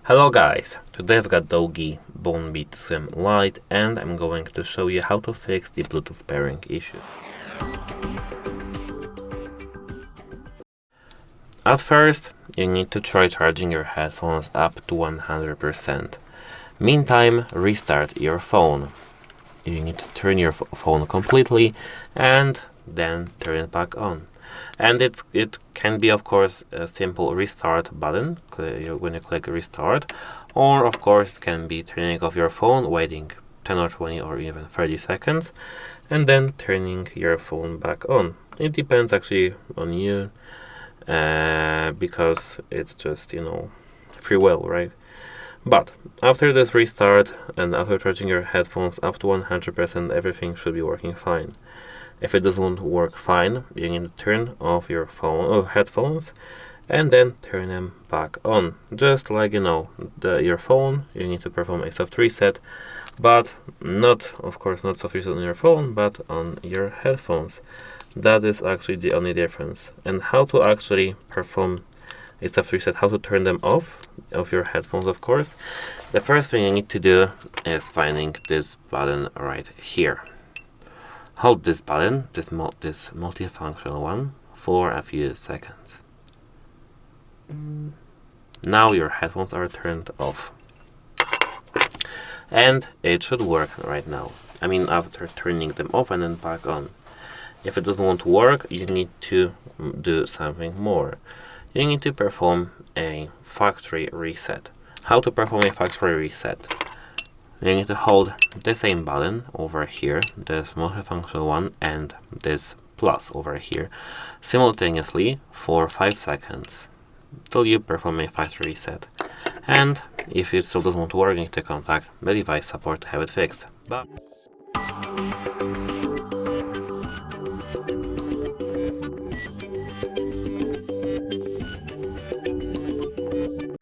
Hello guys, today I've got DOOGEE BoneBeat Swim Lite and I'm going to show you how to fix the Bluetooth pairing issue. At first, you need to try charging your headphones up to 100%. Meantime, restart your phone. You need to turn your phone completely and then turn it back on. And it can be, of course, a simple restart button when you click restart, or of course it can be turning off your phone, waiting 10 or 20 or even 30 seconds, and then turning your phone back on. It depends actually on you, because it's just, free will, right? But after this restart and after charging your headphones up to 100%, everything should be working fine. If it doesn't work fine, you need to turn off your phone or headphones and then turn them back on. Just like your phone, you need to perform a soft reset, but not, of course, not soft reset on your phone, but on your headphones. That is actually the only difference. And how to actually perform a soft reset, how to turn them off of your headphones, of course. The first thing you need to do is finding this button right here. Hold this button, this multifunctional one, for a few seconds. Now your headphones are turned off. And it should work right now. I mean, after turning them off and then back on. If it doesn't want to work, you need to do something more. You need to perform a factory reset. How to perform a factory reset? You need to hold the same button over here, this multifunctional one, and this plus over here, simultaneously for 5 seconds, till you perform a factory reset. And if it still doesn't want to work, you need to contact the device support to have it fixed. Bye.